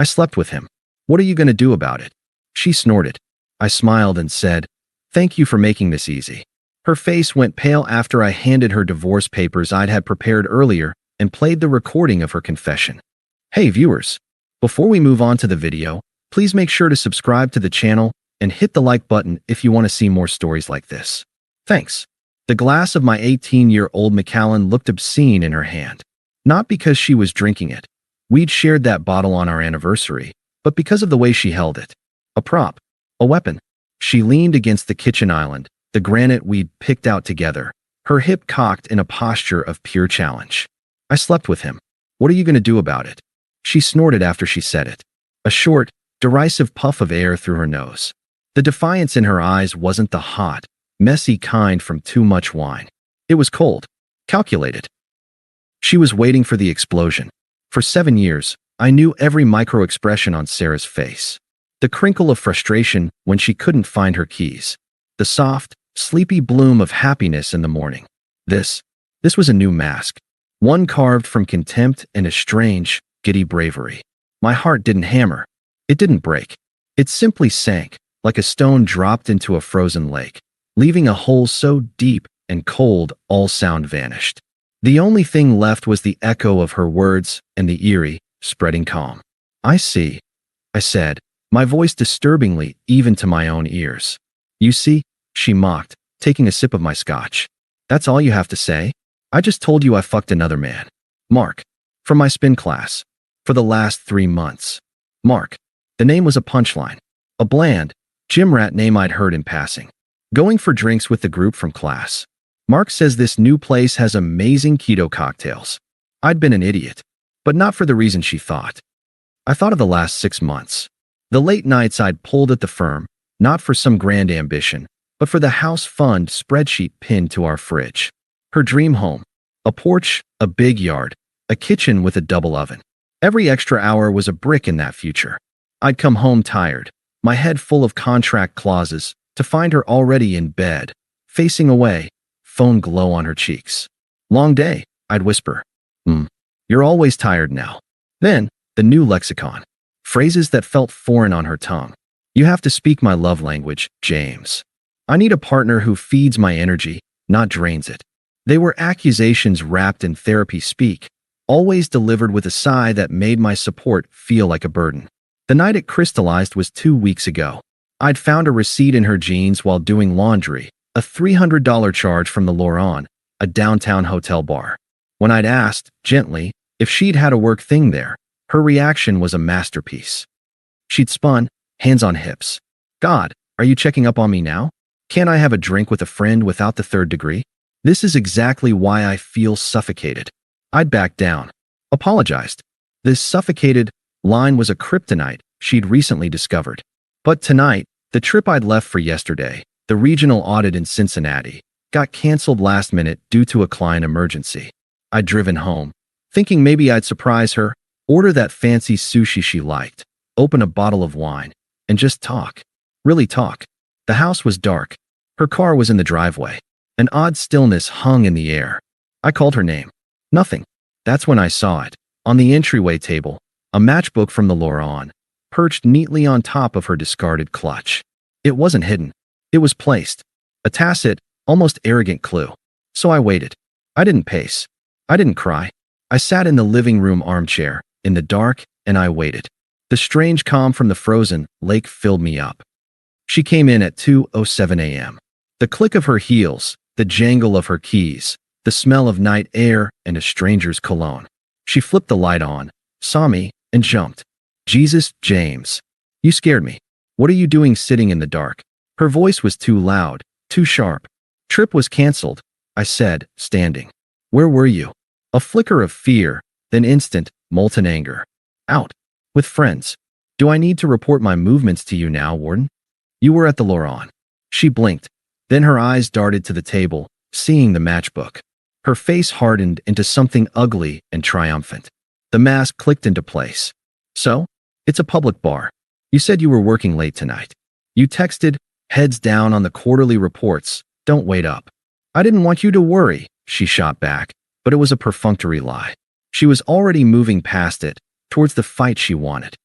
I slept with him. What are you going to do about it? She snorted. I smiled and said, "Thank you for making this easy." Her face went pale after I handed her divorce papers I'd had prepared earlier and played the recording of her confession. Hey viewers, before we move on to the video, please make sure to subscribe to the channel and hit the like button if you want to see more stories like this. Thanks. The glass of my 18-year-old Macallan looked obscene in her hand. Not because she was drinking it. We'd shared that bottle on our anniversary, but because of the way she held it. A prop. A weapon. She leaned against the kitchen island, the granite we'd picked out together, her hip cocked in a posture of pure challenge. I slept with him. What are you going to do about it? She snorted after she said it. A short, derisive puff of air through her nose. The defiance in her eyes wasn't the hot, messy kind from too much wine. It was cold. Calculated. She was waiting for the explosion. For 7 years, I knew every micro-expression on Sarah's face. The crinkle of frustration when she couldn't find her keys. The soft, sleepy bloom of happiness in the morning. This was a new mask. One carved from contempt and a strange, giddy bravery. My heart didn't hammer. It didn't break. It simply sank, like a stone dropped into a frozen lake, leaving a hole so deep and cold all sound vanished. The only thing left was the echo of her words and the eerie, spreading calm. "I see," I said, my voice disturbingly even to my own ears. "You see," she mocked, taking a sip of my scotch. "That's all you have to say? I just told you I fucked another man. Mark. From my spin class. For the last 3 months. Mark." The name was a punchline. A bland, gym rat name I'd heard in passing. Going for drinks with the group from class. "Mark says this new place has amazing keto cocktails." I'd been an idiot. But not for the reason she thought. I thought of the last 6 months. The late nights I'd pulled at the firm, not for some grand ambition, but for the house fund spreadsheet pinned to our fridge. Her dream home. A porch, a big yard, a kitchen with a double oven. Every extra hour was a brick in that future. I'd come home tired, my head full of contract clauses, to find her already in bed, facing away, phone glow on her cheeks. "Long day," I'd whisper. You're always tired now." Then, the new lexicon. Phrases that felt foreign on her tongue. "You have to speak my love language, James. I need a partner who feeds my energy, not drains it." They were accusations wrapped in therapy speak, always delivered with a sigh that made my support feel like a burden. The night it crystallized was 2 weeks ago. I'd found a receipt in her jeans while doing laundry, a $300 charge from the Loron, a downtown hotel bar. When I'd asked, gently, if she'd had a work thing there, her reaction was a masterpiece. She'd spun, hands on hips. "God, are you checking up on me now? Can't I have a drink with a friend without the 3rd degree? This is exactly why I feel suffocated." I'd backed down. Apologized. This suffocated line was a kryptonite she'd recently discovered. But tonight, the trip I'd left for yesterday, the regional audit in Cincinnati, got canceled last minute due to a client emergency. I'd driven home, thinking maybe I'd surprise her, order that fancy sushi she liked, open a bottle of wine, and just talk. Really talk. The house was dark. Her car was in the driveway. An odd stillness hung in the air. I called her name. Nothing. That's when I saw it. On the entryway table, a matchbook from the Loron, perched neatly on top of her discarded clutch. It wasn't hidden. It was placed. A tacit, almost arrogant clue. So I waited. I didn't pace. I didn't cry. I sat in the living room armchair, in the dark, and I waited. The strange calm from the frozen lake filled me up. She came in at 2:07 a.m. The click of her heels, the jangle of her keys, the smell of night air and a stranger's cologne. She flipped the light on, saw me, and jumped. "Jesus, James. You scared me. What are you doing sitting in the dark?" Her voice was too loud, too sharp. "Trip was canceled," I said, standing. "Where were you?" A flicker of fear, then instant, molten anger. "Out. With friends." "Do I need to report my movements to you now, Warden?" "You were at the Loron." She blinked. Then her eyes darted to the table, seeing the matchbook. Her face hardened into something ugly and triumphant. The mask clicked into place. "So? It's a public bar. You said you were working late tonight. You texted, heads down on the quarterly reports, don't wait up." "I didn't want you to worry," she shot back, but it was a perfunctory lie. She was already moving past it, towards the fight she wanted.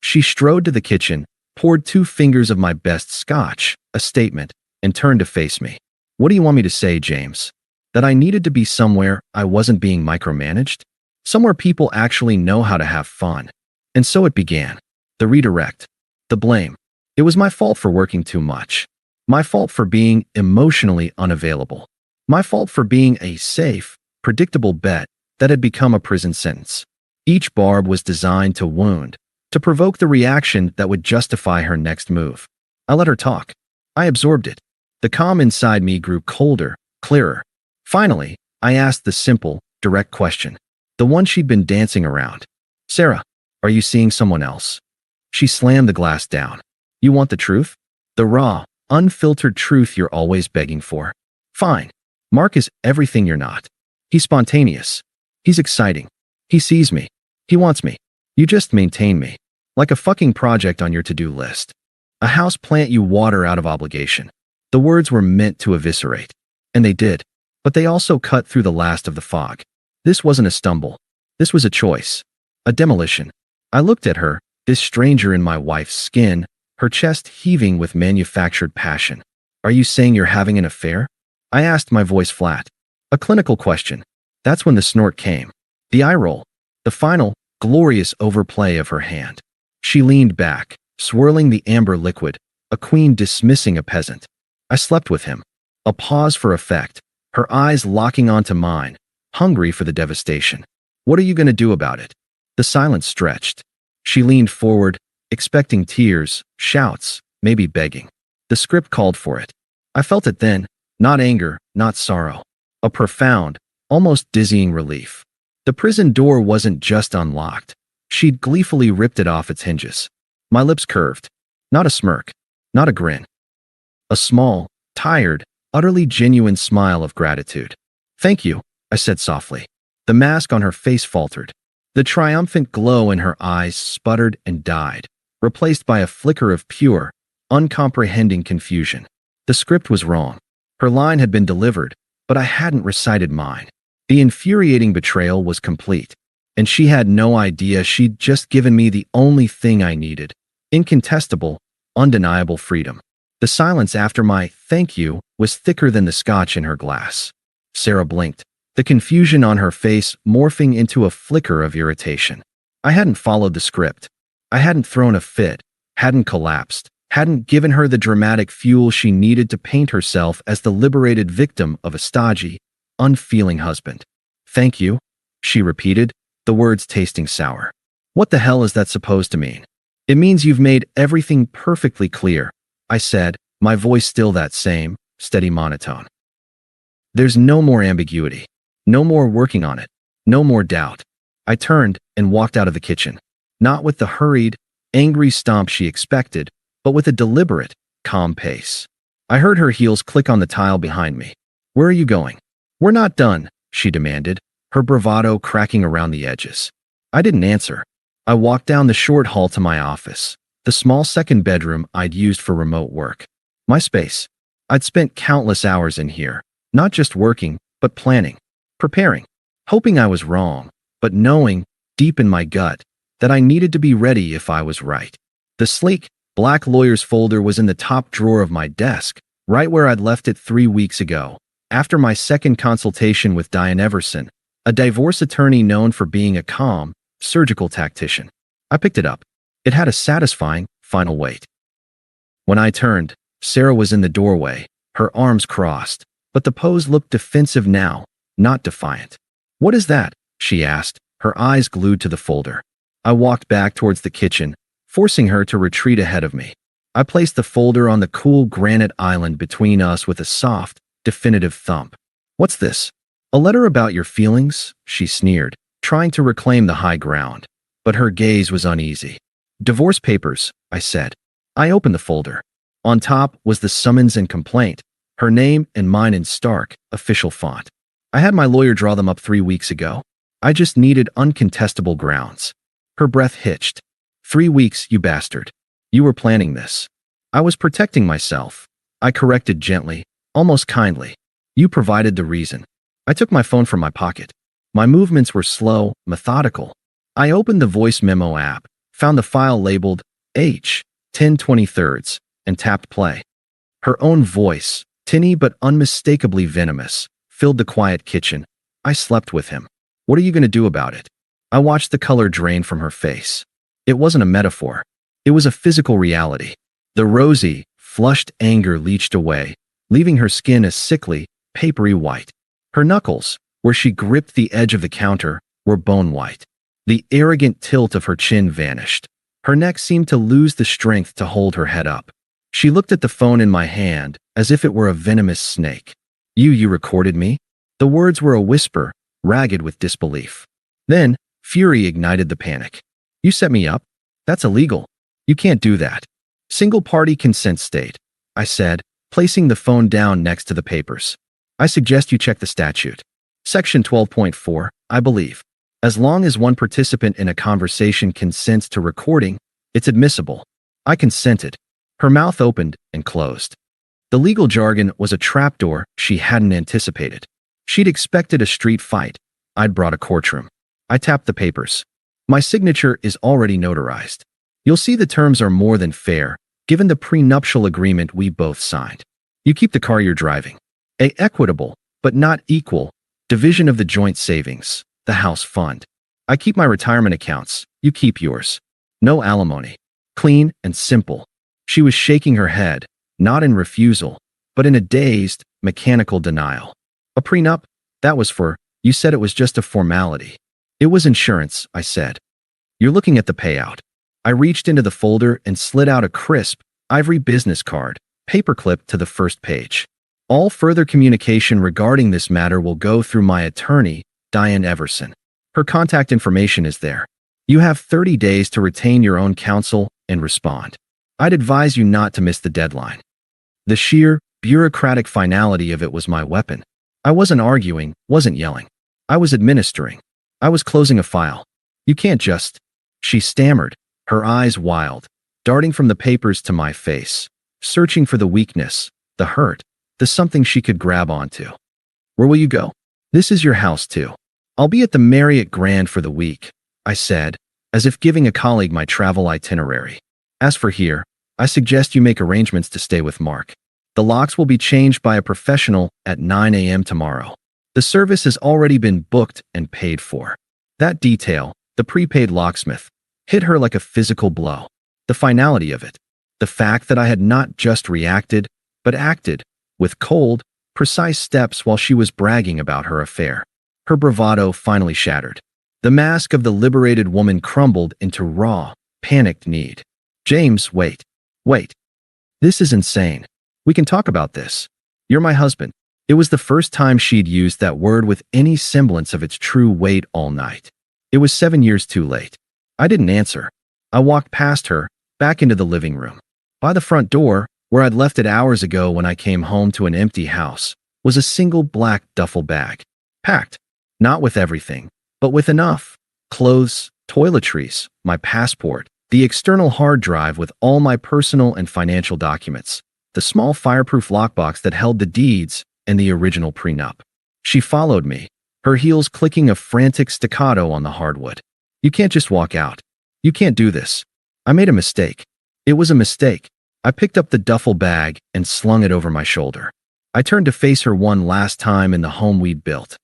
She strode to the kitchen, poured 2 fingers of my best scotch, a statement, and turned to face me. What do you want me to say, James? That I needed to be somewhere I wasn't being micromanaged? Somewhere people actually know how to have fun. And so it began. The redirect. The blame. It was my fault for working too much. My fault for being emotionally unavailable. My fault for being a safe, predictable bet that had become a prison sentence. Each barb was designed to wound, to provoke the reaction that would justify her next move. I let her talk. I absorbed it. The calm inside me grew colder, clearer. Finally, I asked the simple, direct question. The one she'd been dancing around. Sarah, are you seeing someone else? She slammed the glass down. You want the truth? The raw, unfiltered truth you're always begging for? Fine. Mark is everything you're not. He's spontaneous. He's exciting. He sees me. He wants me. You just maintain me. Like a fucking project on your to-do list. A house plant you water out of obligation. The words were meant to eviscerate. And they did. But they also cut through the last of the fog. This wasn't a stumble. This was a choice. A demolition. I looked at her, this stranger in my wife's skin, her chest heaving with manufactured passion. Are you saying you're having an affair? I asked, my voice flat. A clinical question. That's when the snort came. The eye roll. The final, glorious overplay of her hand. She leaned back, swirling the amber liquid, a queen dismissing a peasant. I slept with him. A pause for effect, her eyes locking onto mine, hungry for the devastation. What are you going to do about it? The silence stretched. She leaned forward, expecting tears, shouts, maybe begging. The script called for it. I felt it then, not anger, not sorrow. A profound, almost dizzying relief. The prison door wasn't just unlocked. She'd gleefully ripped it off its hinges. My lips curved. Not a smirk. Not a grin. A small, tired, utterly genuine smile of gratitude. Thank you, I said softly. The mask on her face faltered. The triumphant glow in her eyes sputtered and died, replaced by a flicker of pure, uncomprehending confusion. The script was wrong. Her line had been delivered, but I hadn't recited mine. The infuriating betrayal was complete, and she had no idea she'd just given me the only thing I needed: incontestable, undeniable freedom. The silence after my thank you was thicker than the scotch in her glass. Sarah blinked, the confusion on her face morphing into a flicker of irritation. I hadn't followed the script. I hadn't thrown a fit, hadn't collapsed, hadn't given her the dramatic fuel she needed to paint herself as the liberated victim of a stodgy, unfeeling husband. Thank you, she repeated, the words tasting sour. What the hell is that supposed to mean? It means you've made everything perfectly clear, I said, my voice still that same, steady monotone. There's no more ambiguity. No more working on it. No more doubt. I turned and walked out of the kitchen, not with the hurried, angry stomp she expected, but with a deliberate, calm pace. I heard her heels click on the tile behind me. Where are you going? We're not done, she demanded, her bravado cracking around the edges. I didn't answer. I walked down the short hall to my office, the small second bedroom I'd used for remote work. My space. I'd spent countless hours in here, not just working, but planning, preparing, hoping I was wrong, but knowing, deep in my gut, that I needed to be ready if I was right. The sleek, black lawyer's folder was in the top drawer of my desk, right where I'd left it 3 weeks ago, after my second consultation with Diane Everson, a divorce attorney known for being a calm, surgical tactician. I picked it up. It had a satisfying, final weight. When I turned, Sarah was in the doorway, her arms crossed, but the pose looked defensive now, not defiant. What is that? She asked, her eyes glued to the folder. I walked back towards the kitchen, forcing her to retreat ahead of me. I placed the folder on the cool granite island between us with a soft, definitive thump. What's this? A letter about your feelings? She sneered, trying to reclaim the high ground, but her gaze was uneasy. Divorce papers, I said. I opened the folder. On top was the summons and complaint, her name and mine in stark, official font. I had my lawyer draw them up 3 weeks ago. I just needed uncontestable grounds. Her breath hitched. 3 weeks, you bastard. You were planning this. I was protecting myself. I corrected gently, almost kindly. You provided the reason. I took my phone from my pocket. My movements were slow, methodical. I opened the voice memo app, found the file labeled H, 10/23, and tapped play. Her own voice, tinny but unmistakably venomous, filled the quiet kitchen. I slept with him. What are you going to do about it? I watched the color drain from her face. It wasn't a metaphor. It was a physical reality. The rosy, flushed anger leached away, leaving her skin a sickly, papery white. Her knuckles, where she gripped the edge of the counter, were bone white. The arrogant tilt of her chin vanished. Her neck seemed to lose the strength to hold her head up. She looked at the phone in my hand as if it were a venomous snake. You recorded me?" The words were a whisper, ragged with disbelief. Then, fury ignited the panic. "You set me up? That's illegal. You can't do that." "Single-party consent state," I said, placing the phone down next to the papers. "I suggest you check the statute. Section 12.4, I believe. As long as one participant in a conversation consents to recording, it's admissible." I consented. Her mouth opened and closed. The legal jargon was a trapdoor she hadn't anticipated. She'd expected a street fight. I'd brought a courtroom. I tapped the papers. "My signature is already notarized. You'll see the terms are more than fair, given the prenuptial agreement we both signed. You keep the car you're driving. A equitable, but not equal, division of the joint savings, the house fund. I keep my retirement accounts. You keep yours. No alimony. Clean and simple." She was shaking her head, not in refusal, but in a dazed, mechanical denial. "A prenup? That was for, you said it was just a formality." "It was insurance," I said. "You're looking at the payout." I reached into the folder and slid out a crisp, ivory business card, paperclipped to the first page. "All further communication regarding this matter will go through my attorney, Diane Everson. Her contact information is there. You have 30 days to retain your own counsel and respond. I'd advise you not to miss the deadline." The sheer, bureaucratic finality of it was my weapon. I wasn't arguing, wasn't yelling. I was administering. I was closing a file. "You can't just..." She stammered, her eyes wild, darting from the papers to my face, searching for the weakness, the hurt, the something she could grab onto. "Where will you go?" "This is your house, too. I'll be at the Marriott Grand for the week," I said, as if giving a colleague my travel itinerary. "As for here, I suggest you make arrangements to stay with Mark. The locks will be changed by a professional at 9 a.m. tomorrow. The service has already been booked and paid for." That detail, the prepaid locksmith, hit her like a physical blow. The finality of it. The fact that I had not just reacted, but acted, with cold, precise steps while she was bragging about her affair. Her bravado finally shattered. The mask of the liberated woman crumbled into raw, panicked need. "James, wait. Wait. This is insane. We can talk about this. You're my husband." It was the first time she'd used that word with any semblance of its true weight all night. It was 7 years too late. I didn't answer. I walked past her, back into the living room. By the front door, where I'd left it hours ago when I came home to an empty house, was a single black duffel bag. Packed. Not with everything, but with enough. Clothes, toiletries, my passport, the external hard drive with all my personal and financial documents, the small fireproof lockbox that held the deeds and the original prenup. She followed me, her heels clicking a frantic staccato on the hardwood. "You can't just walk out. You can't do this." I made a mistake. It was a mistake. I picked up the duffel bag and slung it over my shoulder. I turned to face her one last time in the home we'd built.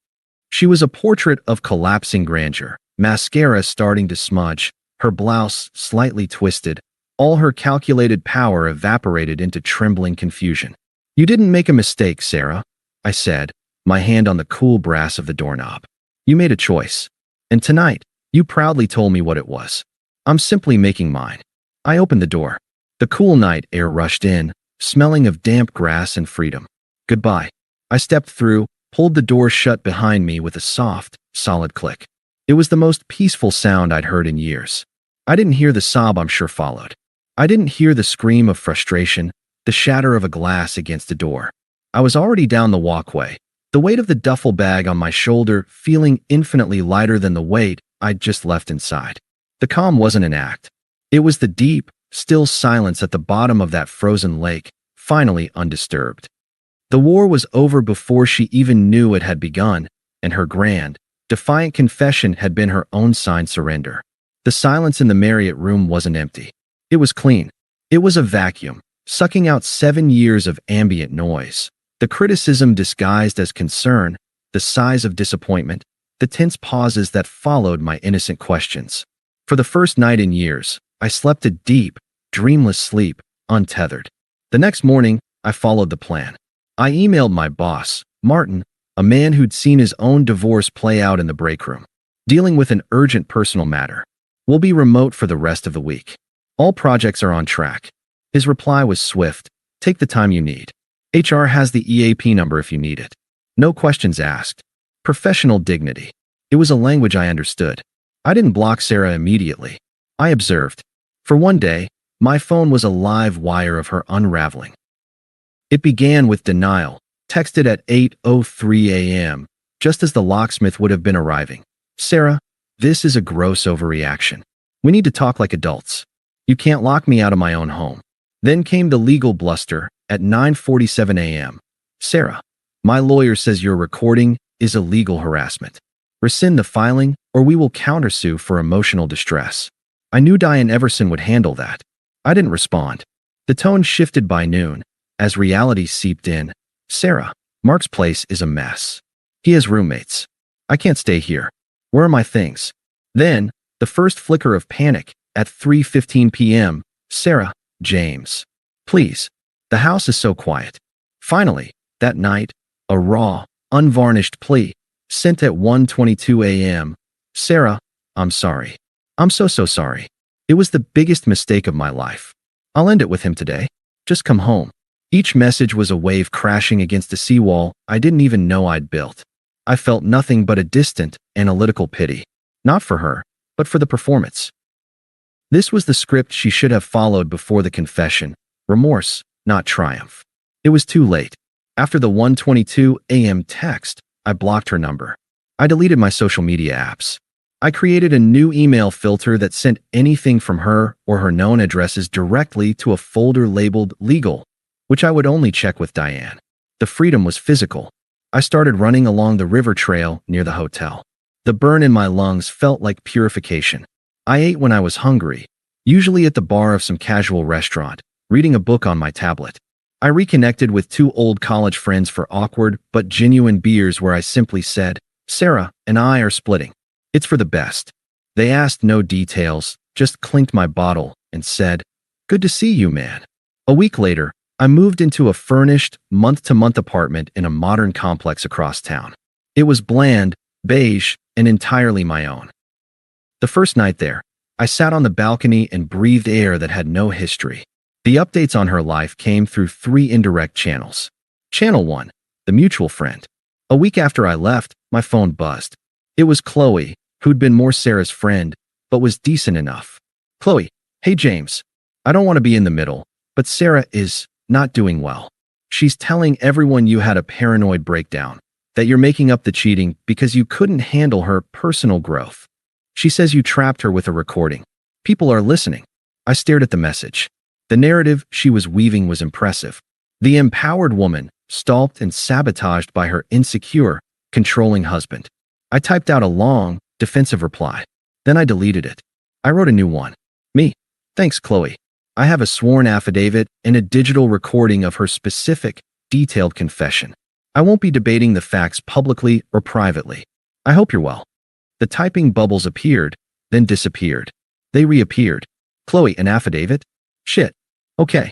She was a portrait of collapsing grandeur, mascara starting to smudge, her blouse slightly twisted, all her calculated power evaporated into trembling confusion. "You didn't make a mistake, Sarah," I said, my hand on the cool brass of the doorknob. "You made a choice. And tonight, you proudly told me what it was. I'm simply making mine." I opened the door. The cool night air rushed in, smelling of damp grass and freedom. "Goodbye." I stepped through, pulled the door shut behind me with a soft, solid click. It was the most peaceful sound I'd heard in years. I didn't hear the sob I'm sure followed. I didn't hear the scream of frustration, the shatter of a glass against a door. I was already down the walkway, the weight of the duffel bag on my shoulder feeling infinitely lighter than the weight I'd just left inside. The calm wasn't an act. It was the deep, still silence at the bottom of that frozen lake, finally undisturbed. The war was over before she even knew it had begun, and her grand, defiant confession had been her own signed surrender. The silence in the Marriott room wasn't empty. It was clean. It was a vacuum, sucking out 7 years of ambient noise. The criticism disguised as concern, the sighs of disappointment, the tense pauses that followed my innocent questions. For the first night in years, I slept a deep, dreamless sleep, untethered. The next morning, I followed the plan. I emailed my boss, Martin, a man who'd seen his own divorce play out in the break room, dealing with an urgent personal matter. We'll be remote for the rest of the week. All projects are on track. His reply was swift. Take the time you need. HR has the EAP number if you need it. No questions asked. Professional dignity. It was a language I understood. I didn't block Sarah immediately. I observed. For one day, my phone was a live wire of her unraveling. It began with denial, texted at 8:03 a.m., just as the locksmith would have been arriving. Sarah, this is a gross overreaction. We need to talk like adults. You can't lock me out of my own home. Then came the legal bluster at 9:47 a.m. Sarah, my lawyer says your recording is illegal harassment. Rescind the filing or we will countersue for emotional distress. I knew Diane Everson would handle that. I didn't respond. The tone shifted by noon as reality seeped in. Sarah, Mark's place is a mess. He has roommates. I can't stay here. Where are my things? Then, the first flicker of panic at 3:15 p.m. Sarah, James. Please. The house is so quiet. Finally, that night, a raw, unvarnished plea, sent at 1:22 a.m. Sarah, I'm sorry. I'm so sorry. It was the biggest mistake of my life. I'll end it with him today. Just come home. Each message was a wave crashing against a seawall I didn't even know I'd built. I felt nothing but a distant, analytical pity. Not for her, but for the performance. This was the script she should have followed before the confession. Remorse, not triumph. It was too late. After the 1:22 a.m. text, I blocked her number. I deleted my social media apps. I created a new email filter that sent anything from her or her known addresses directly to a folder labeled legal, which I would only check with Diane. The freedom was physical. I started running along the river trail near the hotel. The burn in my lungs felt like purification. I ate when I was hungry, usually at the bar of some casual restaurant, reading a book on my tablet. I reconnected with 2 old college friends for awkward but genuine beers where I simply said, Sarah and I are splitting. It's for the best. They asked no details, just clinked my bottle and said, good to see you, man. A week later, I moved into a furnished, month-to-month apartment in a modern complex across town. It was bland, beige, and entirely my own. The first night there, I sat on the balcony and breathed air that had no history. The updates on her life came through 3 indirect channels. Channel 1, the mutual friend. A week after I left, my phone buzzed. It was Qley, who'd been more Sarah's friend, but was decent enough. Qley, hey James. I don't want to be in the middle, but Sarah is not doing well. She's telling everyone you had a paranoid breakdown, that you're making up the cheating because you couldn't handle her personal growth. She says you trapped her with a recording. People are listening. I stared at the message. The narrative she was weaving was impressive. The empowered woman, stalked and sabotaged by her insecure, controlling husband. I typed out a long, defensive reply. Then I deleted it. I wrote a new one. Me. Thanks, Qley. I have a sworn affidavit and a digital recording of her specific, detailed confession. I won't be debating the facts publicly or privately. I hope you're well. The typing bubbles appeared, then disappeared. They reappeared. Qley, an affidavit? Shit. Okay.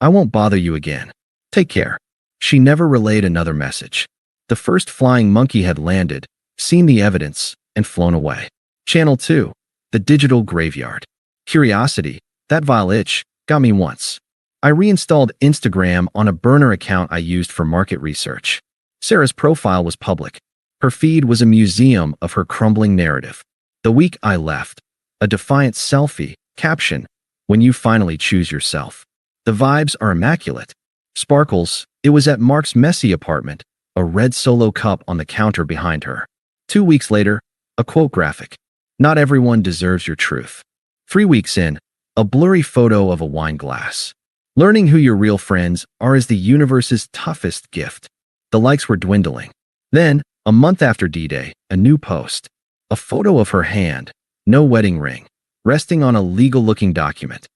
I won't bother you again. Take care. She never relayed another message. The first flying monkey had landed, seen the evidence, and flown away. Channel 2, the digital graveyard. Curiosity, that vile itch, got me once. I reinstalled Instagram on a burner account I used for market research. Sarah's profile was public. Her feed was a museum of her crumbling narrative. The week I left, a defiant selfie, caption, when you finally choose yourself. The vibes are immaculate. Sparkles, it was at Mark's messy apartment, a red Solo cup on the counter behind her. 2 weeks later, a quote graphic. Not everyone deserves your truth. 3 weeks in, a blurry photo of a wine glass. Learning who your real friends are is the universe's toughest gift. The likes were dwindling. Then, a month after D-Day, a new post. A photo of her hand, No wedding ring. Resting on a legal-looking document.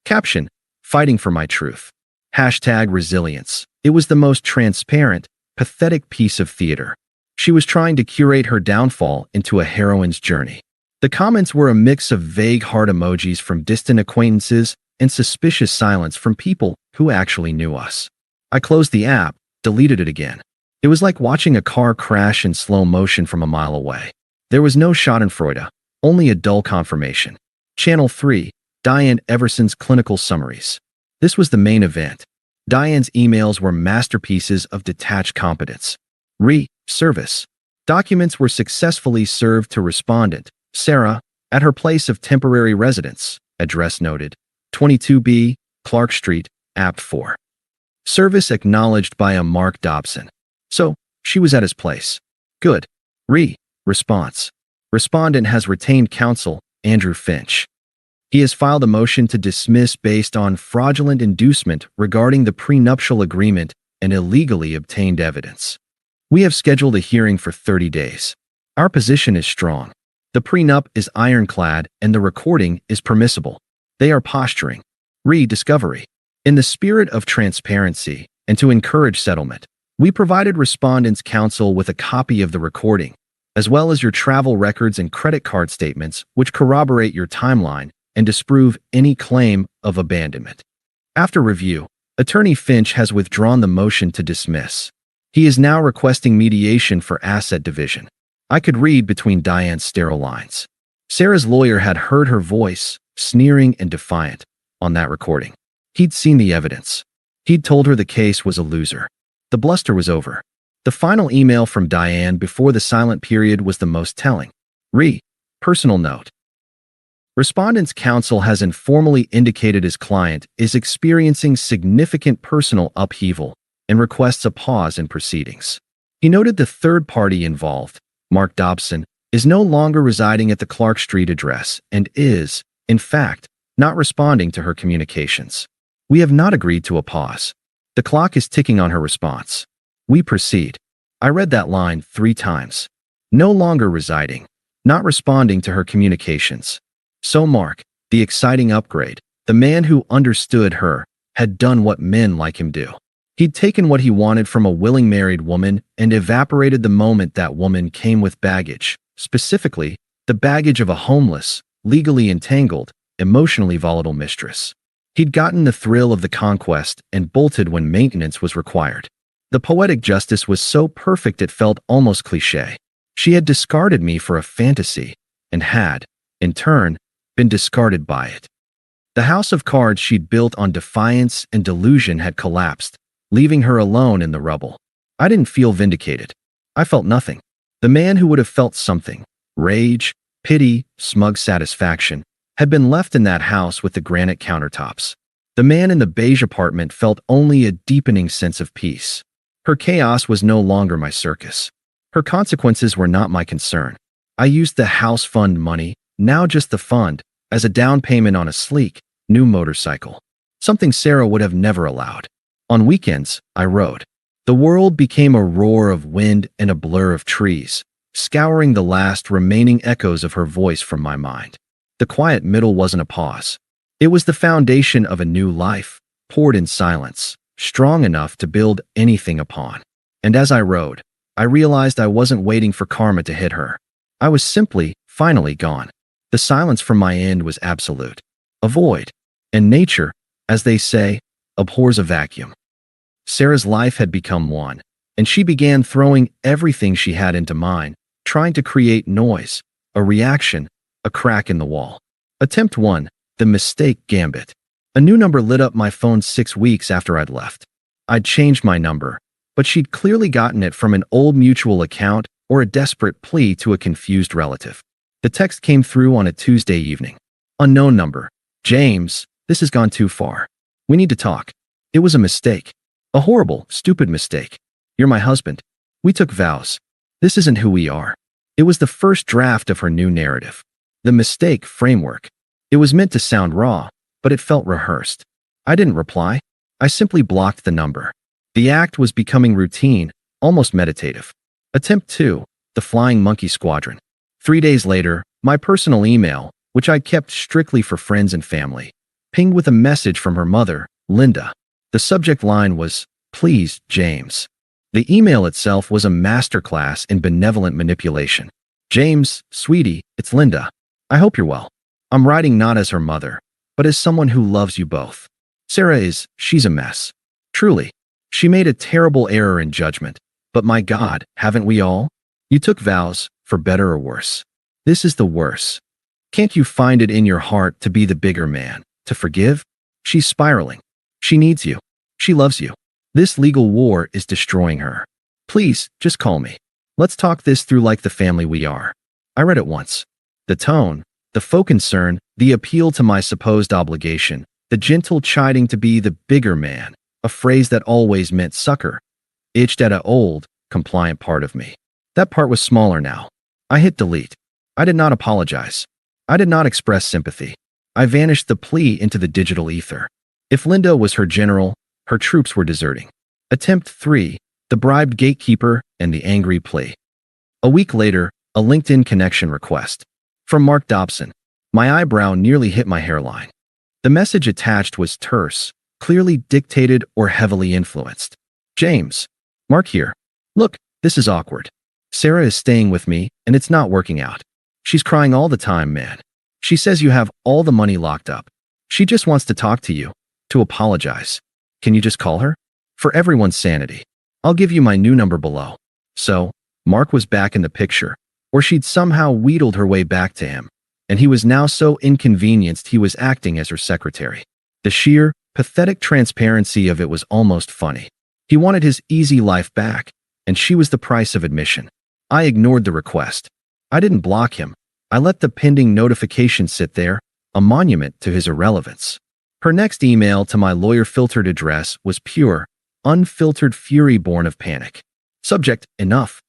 Caption: Fighting for my truth. Hashtag resilience. It was the most transparent, pathetic piece of theater. She was trying to curate her downfall into a heroine's journey. The comments were a mix of vague heart emojis from distant acquaintances and suspicious silence from people who actually knew us. I closed the app, deleted it again. It was like watching a car crash in slow motion from a mile away. There was no schadenfreude, only a dull confirmation. Channel 3, Diane Everson's clinical summaries. This was the main event. Diane's emails were masterpieces of detached competence. Service. Documents were successfully served to respondent, Sarah, at her place of temporary residence, address noted, 22B, Clark Street, Apt 4. Service acknowledged by a Mark Dobson. So, she was at his place. Good. Response. Respondent has retained counsel, Andrew Finch. He has filed a motion to dismiss based on fraudulent inducement regarding the prenuptial agreement and illegally obtained evidence. We have scheduled a hearing for 30 days. Our position is strong. The prenup is ironclad and the recording is permissible. They are posturing. Discovery. In the spirit of transparency and to encourage settlement, we provided respondents' counsel with a copy of the recording, as well as your travel records and credit card statements which corroborate your timeline and disprove any claim of abandonment. After review, Attorney Finch has withdrawn the motion to dismiss. He is now requesting mediation for asset division. I could read between Diane's sterile lines. Sarah's lawyer had heard her voice, sneering and defiant, on that recording. He'd seen the evidence. He'd told her the case was a loser. The bluster was over. The final email from Diane before the silent period was the most telling. Personal note. Respondent's counsel has informally indicated his client is experiencing significant personal upheaval and requests a pause in proceedings. He noted the third party involved, Mark Dobson, is no longer residing at the Clark Street address and is, in fact, not responding to her communications. We have not agreed to a pause. The clock is ticking on her response. We proceed. I read that line 3 times. No longer residing, not responding to her communications. So Mark, the exciting upgrade, the man who understood her, had done what men like him do. He'd taken what he wanted from a willing married woman and evaporated the moment that woman came with baggage, specifically, the baggage of a homeless, legally entangled, emotionally volatile mistress. He'd gotten the thrill of the conquest and bolted when maintenance was required. The poetic justice was so perfect it felt almost cliché. She had discarded me for a fantasy and had, in turn, been discarded by it. The house of cards she'd built on defiance and delusion had collapsed, leaving her alone in the rubble. I didn't feel vindicated. I felt nothing. The man who would have felt something, rage, pity, smug satisfaction, had been left in that house with the granite countertops. The man in the beige apartment felt only a deepening sense of peace. Her chaos was no longer my circus. Her consequences were not my concern. I used the house fund money, now just the fund, as a down payment on a sleek, new motorcycle. Something Sarah would have never allowed. On weekends, I rode. The world became a roar of wind and a blur of trees, scouring the last remaining echoes of her voice from my mind. The quiet middle wasn't a pause. It was the foundation of a new life, poured in silence, strong enough to build anything upon. And as I rode, I realized I wasn't waiting for karma to hit her. I was simply, finally gone. The silence from my end was absolute. A void. And nature, as they say, abhors a vacuum. Sarah's life had become one, and she began throwing everything she had into mine, trying to create noise, a reaction, a crack in the wall. Attempt 1, the mistake gambit. A new number lit up my phone 6 weeks after I'd left. I'd changed my number, but she'd clearly gotten it from an old mutual account or a desperate plea to a confused relative. The text came through on a Tuesday evening. Unknown number. James, this has gone too far. We need to talk. It was a mistake. A horrible, stupid mistake. You're my husband. We took vows. This isn't who we are. It was the first draft of her new narrative. The mistake framework. It was meant to sound raw, but it felt rehearsed. I didn't reply. I simply blocked the number. The act was becoming routine, almost meditative. Attempt 2, the Flying Monkey Squadron. 3 days later, My personal email, which I kept strictly for friends and family, pinged with a message from her mother, Linda. The subject line was, "Please, James." The email itself was a masterclass in benevolent manipulation. "James, sweetie, it's Linda. I hope you're well. I'm writing not as her mother, but as someone who loves you both. She's a mess. Truly. She made a terrible error in judgment, but my God, haven't we all? You took vows, for better or worse. This is the worse. Can't you find it in your heart to be the bigger man, to forgive? She's spiraling. She needs you. She loves you. This legal war is destroying her. Please, just call me. Let's talk this through like the family we are." I read it once. The tone, the faux concern, the appeal to my supposed obligation, the gentle chiding to be the bigger man, a phrase that always meant sucker, itched at a old, compliant part of me. That part was smaller now. I hit delete. I did not apologize. I did not express sympathy. I vanished the plea into the digital ether. If Linda was her general, her troops were deserting. Attempt 3, the bribed gatekeeper and the angry plea. A week later, a LinkedIn connection request. From Mark Dobson. My eyebrow nearly hit my hairline. The message attached was terse, clearly dictated or heavily influenced. "James. Mark here. Look, this is awkward. Sarah is staying with me, and it's not working out. She's crying all the time, man. She says you have all the money locked up. She just wants to talk to you, to apologize. Can you just call her? For everyone's sanity. I'll give you my new number below." So, Mark was back in the picture, or she'd somehow wheedled her way back to him, and he was now so inconvenienced he was acting as her secretary. The sheer, pathetic transparency of it was almost funny. He wanted his easy life back, and she was the price of admission. I ignored the request. I didn't block him. I let the pending notification sit there, a monument to his irrelevance. Her next email to my lawyer-filtered address was pure, unfiltered fury born of panic. Subject, enough.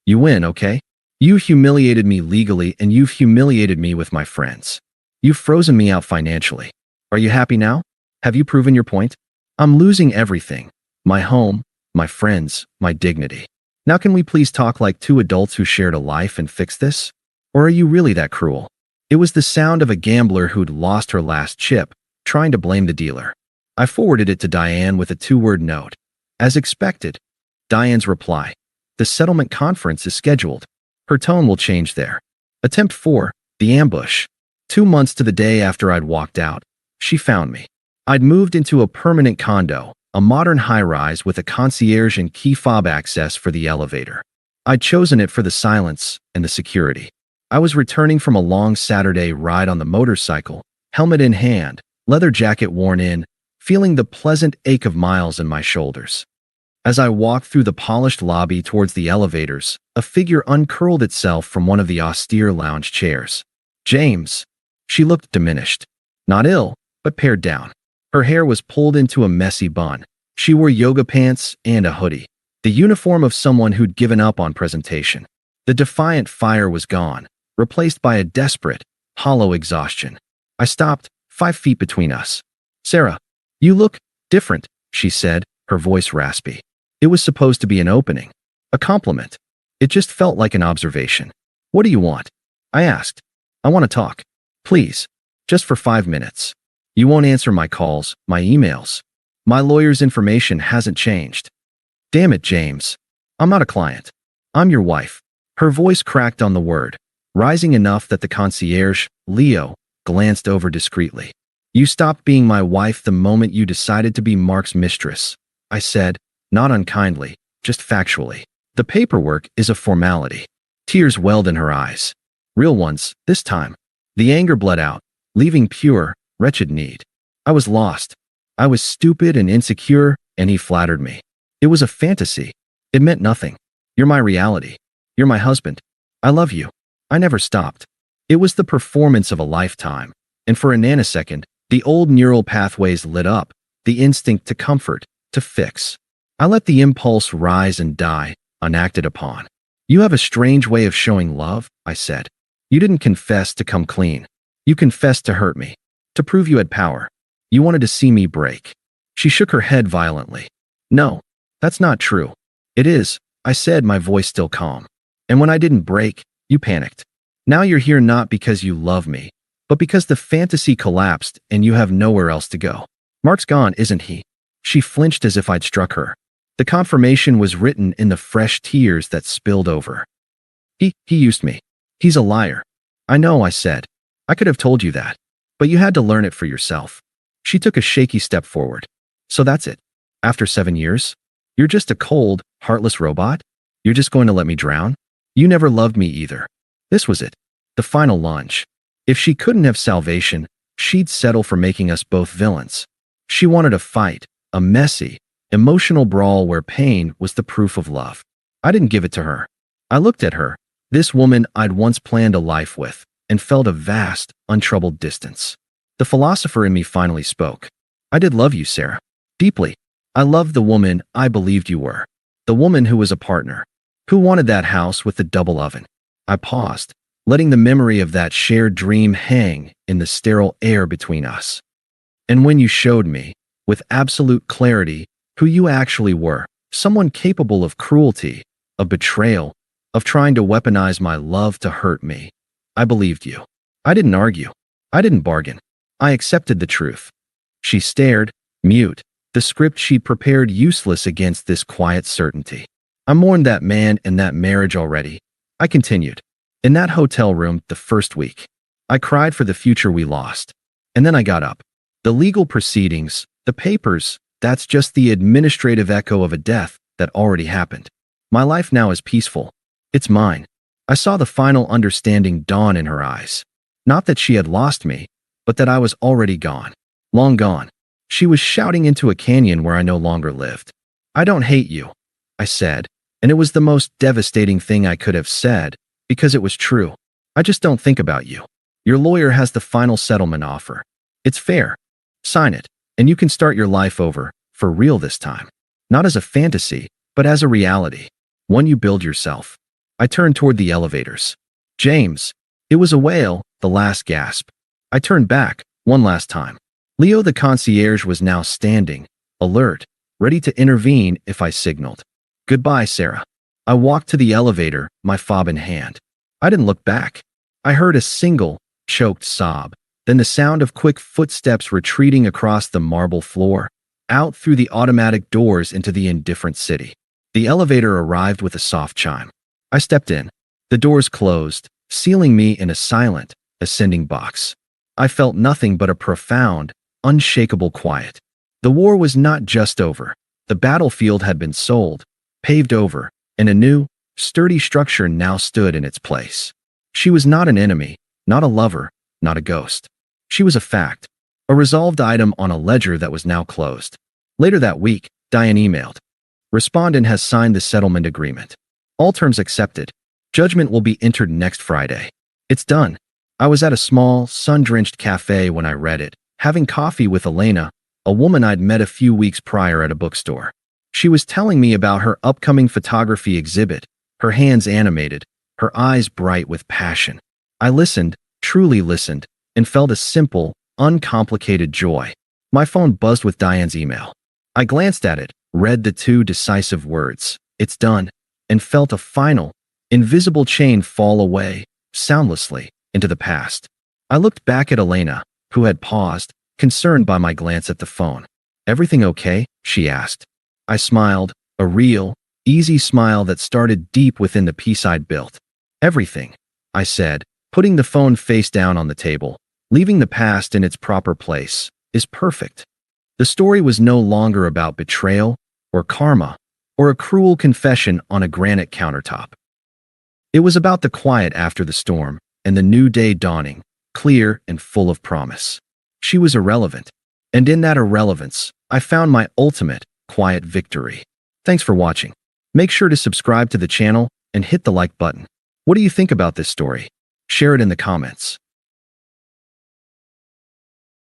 You win, okay? You humiliated me legally and you've humiliated me with my friends. You've frozen me out financially. Are you happy now? Have you proven your point? I'm losing everything. My home, my friends, my dignity. Now can we please talk like two adults who shared a life and fix this? Or are you really that cruel? It was the sound of a gambler who'd lost her last chip, trying to blame the dealer. I forwarded it to Diane with a 2-word note. As expected. Diane's reply. The settlement conference is scheduled. Her tone will change there. Attempt 4, the ambush. 2 months to the day after I'd walked out, she found me. I'd moved into a permanent condo, a modern high-rise with a concierge and key fob access for the elevator. I'd chosen it for the silence and the security. I was returning from a long Saturday ride on the motorcycle, helmet in hand, leather jacket worn in, feeling the pleasant ache of miles in my shoulders. As I walked through the polished lobby towards the elevators, a figure uncurled itself from one of the austere lounge chairs. "James." She looked diminished. Not ill, but pared down. Her hair was pulled into a messy bun. She wore yoga pants and a hoodie, the uniform of someone who'd given up on presentation. The defiant fire was gone, replaced by a desperate, hollow exhaustion. I stopped, 5 feet between us. "Sarah, you look different," she said, her voice raspy. It was supposed to be an opening, a compliment. It just felt like an observation. "What do you want?" I asked. "I want to talk. Please. Just for 5 minutes. You won't answer my calls, my emails. My lawyer's information hasn't changed." "Damn it, James. I'm not a client. I'm your wife." Her voice cracked on the word, rising enough that the concierge, Leo, glanced over discreetly. "You stopped being my wife the moment you decided to be Mark's mistress," I said, not unkindly, just factually. "The paperwork is a formality." Tears welled in her eyes. Real ones, this time. The anger bled out, leaving pure, wretched need. I was lost. I was stupid and insecure, and he flattered me. It was a fantasy. It meant nothing. "You're my reality. You're my husband. I love you." I never stopped. It was the performance of a lifetime, and for a nanosecond, the old neural pathways lit up, the instinct to comfort, to fix. I let the impulse rise and die, unacted upon. "You have a strange way of showing love," I said. "You didn't confess to come clean. You confessed to hurt me, to prove you had power. You wanted to see me break." She shook her head violently. "No, that's not true." "It is," I said, my voice still calm. "And when I didn't break, you panicked. Now you're here not because you love me, but because the fantasy collapsed and you have nowhere else to go. Mark's gone, isn't he? She flinched as if I'd struck her. The confirmation was written in the fresh tears that spilled over. He used me. He's a liar. I know, I said. I could have told you that. But you had to learn it for yourself. She took a shaky step forward. So that's it. After 7 years? You're just a cold, heartless robot? You're just going to let me drown? You never loved me either. This was it. The final lunge. If she couldn't have salvation, she'd settle for making us both villains. She wanted a fight, a messy, emotional brawl where pain was the proof of love. I didn't give it to her. I looked at her, this woman I'd once planned a life with, and felt a vast, untroubled distance. The philosopher in me finally spoke. I did love you, Sarah. Deeply. I loved the woman I believed you were. The woman who was a partner. Who wanted that house with the double oven. I paused, letting the memory of that shared dream hang in the sterile air between us. And when you showed me, with absolute clarity, who you actually were, someone capable of cruelty, of betrayal, of trying to weaponize my love to hurt me, I believed you. I didn't argue. I didn't bargain. I accepted the truth. She stared, mute, the script she'd prepared useless against this quiet certainty. I mourned that man and that marriage already. I continued. In that hotel room the first week, I cried for the future we lost. And then I got up. The legal proceedings, the papers, that's just the administrative echo of a death that already happened. My life now is peaceful. It's mine. I saw the final understanding dawn in her eyes. Not that she had lost me, but that I was already gone. Long gone. She was shouting into a canyon where I no longer lived. I don't hate you, I said, and it was the most devastating thing I could have said, because it was true. I just don't think about you. Your lawyer has the final settlement offer. It's fair. Sign it, and you can start your life over, for real this time. Not as a fantasy, but as a reality. One you build yourself. I turned toward the elevators. James. It was a wail, the last gasp. I turned back, one last time. Leo the concierge was now standing, alert, ready to intervene if I signaled. Goodbye, Sarah. I walked to the elevator, my fob in hand. I didn't look back. I heard a single, choked sob, then the sound of quick footsteps retreating across the marble floor, out through the automatic doors into the indifferent city. The elevator arrived with a soft chime. I stepped in. The doors closed, sealing me in a silent, ascending box. I felt nothing but a profound, unshakable quiet. The war was not just over. The battlefield had been sold, paved over, and a new, sturdy structure now stood in its place. She was not an enemy, not a lover, not a ghost. She was a fact, a resolved item on a ledger that was now closed. Later that week, Diane emailed. Respondent has signed the settlement agreement. All terms accepted. Judgment will be entered next Friday. It's done. I was at a small, sun-drenched cafe when I read it, having coffee with Elena, a woman I'd met a few weeks prior at a bookstore. She was telling me about her upcoming photography exhibit, her hands animated, her eyes bright with passion. I listened, truly listened, and felt a simple, uncomplicated joy. My phone buzzed with Diane's email. I glanced at it, read the two decisive words, "It's done," and felt a final, invisible chain fall away, soundlessly, into the past. I looked back at Elena, who had paused, concerned by my glance at the phone. "Everything okay?" she asked. I smiled, a real, easy smile that started deep within the peace I'd built. "Everything," I said, putting the phone face down on the table, leaving the past in its proper place, "is perfect." The story was no longer about betrayal, or karma, or a cruel confession on a granite countertop. It was about the quiet after the storm, and the new day dawning, clear and full of promise. She was irrelevant, and in that irrelevance, I found my ultimate, quiet victory. Thanks for watching. Make sure to subscribe to the channel and hit the like button. What do you think about this story? Share it in the comments.